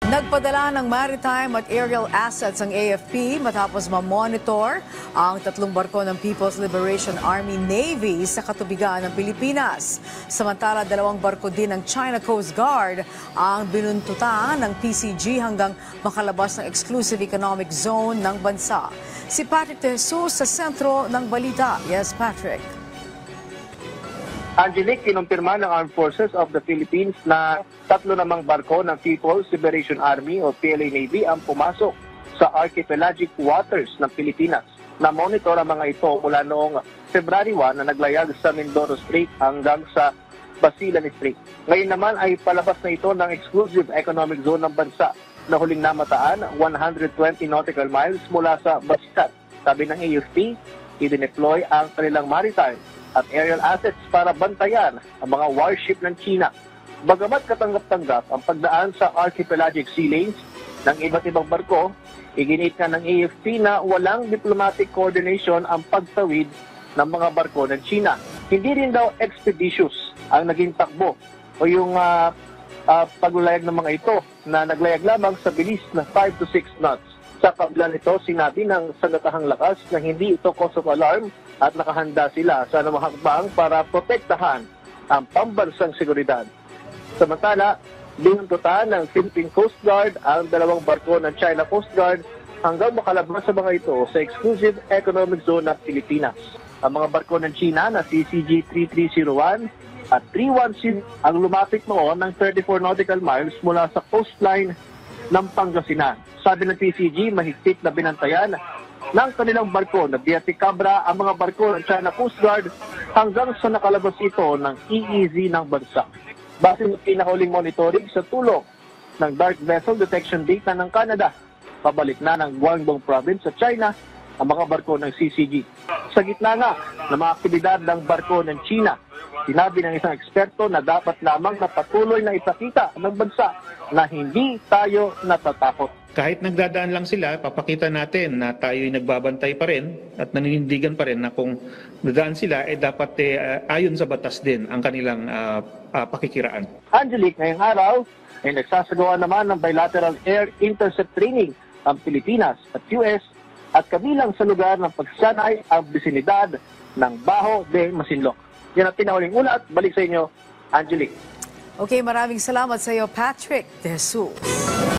Nagpadala ng maritime at aerial assets ang AFP matapos ma-monitor ang 3 barko ng People's Liberation Army Navy sa katubigan ng Pilipinas. Samantala, 2 barko din ng China Coast Guard ang binuntutan ng PCG hanggang makalabas ng exclusive economic zone ng bansa. Si Patrick De Jesus sa sentro ng balita. Yes, Patrick. Angelique, kinumpirma ng Armed Forces of the Philippines na 3 namang barko ng People's Liberation Army o PLA Navy ang pumasok sa archipelagic waters ng Pilipinas. Na-monitor ang mga ito mula noong February 1 na naglayag sa Mindoro Strait hanggang sa Basilan Strait. Ngayon naman ay palabas na ito ng exclusive economic zone ng bansa na huling namataan 120 nautical miles mula sa Basilan. Sabi ng AFP, i-deploy ang kanilang maritime at aerial assets para bantayan ang mga warship ng China. Bagamat katanggap-tanggap ang pagdaan sa archipelagic sea lanes ng iba't ibang barko, iginit na ng AFP na walang diplomatic coordination ang pagtawid ng mga barko ng China. Hindi rin daw expeditious ang naging takbo o yung paglayag ng mga ito na naglayag lamang sa bilis na 5 to 6 knots. Sa kabila nito, sinabi ng Sandatahang Lakas na hindi ito cause of alarm at nakahanda sila sa anumang hakbang para protektahan ang pambansang seguridad. Samantala, binuntutan ng Philippine Coast Guard ang 2 barko ng China Coast Guard hanggang makalabas sa mga ito sa exclusive economic zone ng Pilipinas. Ang mga barko ng China na CCG 3301 at 316 ang lumapit noon ng 34 nautical miles mula sa coastline ng Pangasinan. Sabi ng PCG, mahigpit na binantayan ng kanilang barko na Biaticabra ang mga barko ng China Coast Guard hanggang sa nakalabas ito ng EEZ ng bansa. Base sa pinakahuling monitoring sa tulong ng Dark Vessel Detection Data ng Canada, pabalik na ng Guangdong Province sa China ang mga barko ng CCG. Sa gitna nga ng mga aktibidad ng barko ng China, sinabi ng isang eksperto na dapat lamang na patuloy na ipakita ng bansa na hindi tayo natatakot. Kahit nagdadaan lang sila, papakita natin na tayo'y nagbabantay pa rin at naninindigan pa rin na kung nadaan sila, dapat ayon sa batas din ang kanilang pakikiraan. Angelique, ngayong araw ay nagsasagawa naman ng bilateral air intercept training ang Pilipinas at US at kabilang sa lugar ng pagsanay ang bisinidad ng Bajo de Masinloc. Yan ang pinahuling ulat. Balik sa inyo, Angelique. Okay, maraming salamat sa iyo, Patrick De Jesus.